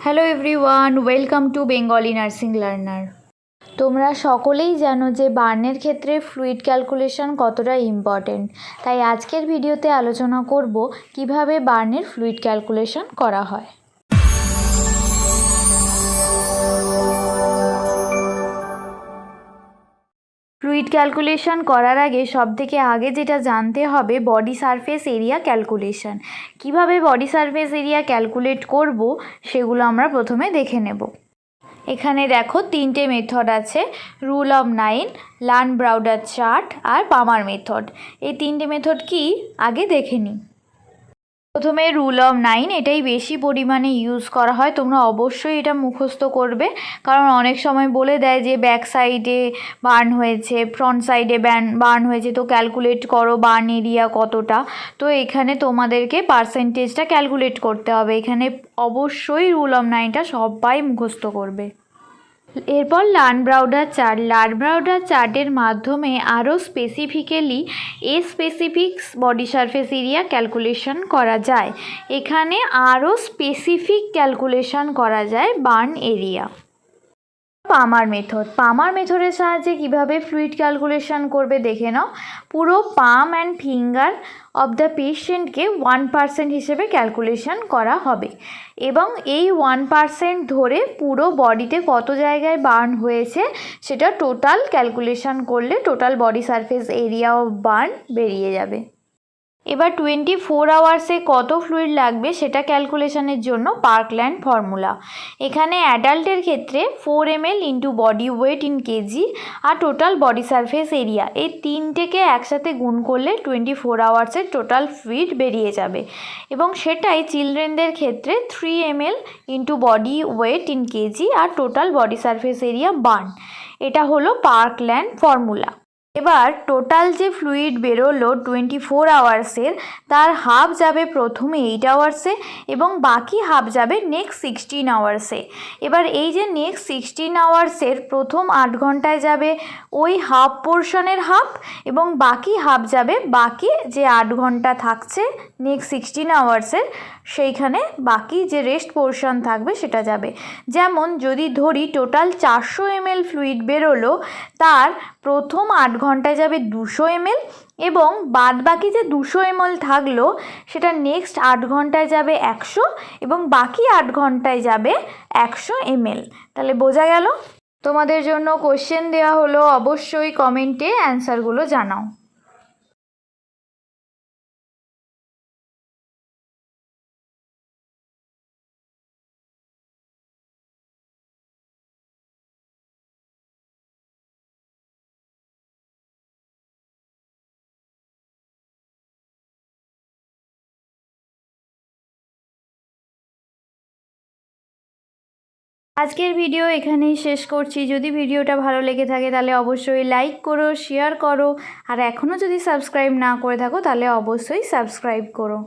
Hello everyone, welcome to Bengali nursing learner. তোমরা সকলেই জানো যে বার্নের ক্ষেত্রে ফ্লুইড ক্যালকুলেশন কতটা ইম্পর্টেন্ট। তাই আজকের ভিডিওতে আলোচনা করব কিভাবে বার্নের ফ্লুইড ক্যালকুলেশন করা হয়। ফ্লুইড ক্যালকুলেশন করার আগে সবথেকে আগে যেটা জানতে হবে বডি সারফেস এরিয়া ক্যালকুলেশন। কিভাবে বডি সারফেস এরিয়া ক্যালকুলেট করব সেগুলো আমরা প্রথমে দেখে নেব। এখানে দেখো তিনটে মেথড আছে, রুল অফ 9, লার্ন-ব্রাউডার চার্ট আর পামার মেথড। এই তিনটে মেথড কি আগে দেখে নিই। প্রথমে রুল অফ 9, এটাই বেশি পরিমাণে ইউজ করা হয়। তোমরা অবশ্যই এটা মুখস্থ করবে, কারণ অনেক সময় বলে দেয় যে ব্যাক সাইডে বার্ন হয়েছে, ফ্রন্ট সাইডে বার্ন হয়েছে, তো ক্যালকুলেট করো বার্ন এরিয়া কতটা। তো এখানে তোমাদেরকে পার্সেন্টেজটা ক্যালকুলেট করতে হবে। এখানে অবশ্যই রুল অফ 9টা সবাই মুখস্থ করবে। এরপর লার্ন-ব্রাউডার চার্ট। লার্ন-ব্রাউডার চার্টের মাধ্যমে আরও specifically specific body surface area calculation করা যায়। এখানে আরও স্পেসিফিক ক্যালকুলেশন করা যায় বার্ন এরিয়া। পামার মেথড। পামার মেথডের সাহায্যে কিভাবে ফ্লুইড ক্যালকুলেশন করবে দেখে নাও। পুরো পাম অ্যান্ড ফিঙ্গার অফ দ্য পেশেন্টকে 1% হিসেবে ক্যালকুলেশন করা হবে এবং এই 1% ধরে পুরো বডিতে কত জায়গায় বার্ন হয়েছে সেটা টোটাল ক্যালকুলেশন করলে total body surface area of burn বেরিয়ে যাবে। এবার 24 আওয়ার্সে কত ফ্লুইড লাগবে সেটা ক্যালকুলেশনের জন্য পার্কল্যান্ড ফর্মুলা। এখানে অ্যাডাল্টের ক্ষেত্রে 4 ml into body weight in KG আর টোটাল বডি সারফেস এরিয়া, এই তিনটেকে একসাথে গুণ করলে 24 আওয়ার্সের টোটাল ফ্লুইড বেরিয়ে যাবে এবং সেটাই চিলড্রেনদের ক্ষেত্রে 3 ml into body weight in KG আর total body surface area burn. এটা হলো পার্কল্যান্ড ফর্মুলা। এবার টোটাল যে ফ্লুইড বেরোলো 24 আওয়ার্সের, তার হাফ যাবে প্রথমে 8 আওয়ার্সে এবং বাকি হাফ যাবে নেক্সট 16 আওয়ার্সে। এবার এই যে নেক্সট 16 আওয়ার্সের প্রথম 8 ঘন্টায় যাবে ওই হাফ পোর্শনের হাফ এবং বাকি হাফ যাবে বাকি যে 8 ঘন্টা থাকছে নেক্সট 16 আওয়ার্সের, সেইখানে বাকি যে রেস্ট পোর্শন থাকবে সেটা যাবে। যেমন যদি ধরি টোটাল 400 ml ফ্লুইড বেরোলো, তার প্রথম 8 ঘন্টায় যাবে 200 ml এবং বাদ বাকি যে 200 ml থাকলো সেটা নেক্সট 8 ঘন্টায় যাবে 100 এবং বাকি 8 ঘন্টায় যাবে 100 ml। তাহলে বোঝা গেল? তোমাদের জন্য কোশ্চেন দেওয়া হলো, অবশ্যই কমেন্টে অ্যান্সারগুলো জানাও। আজকের ভিডিও এখানেই শেষ করছি। যদি ভিডিওটা ভালো লেগে থাকে তাহলে অবশ্যই লাইক করো, শেয়ার করো আর এখনও যদি সাবস্ক্রাইব না করে থাকো তাহলে অবশ্যই সাবস্ক্রাইব করো।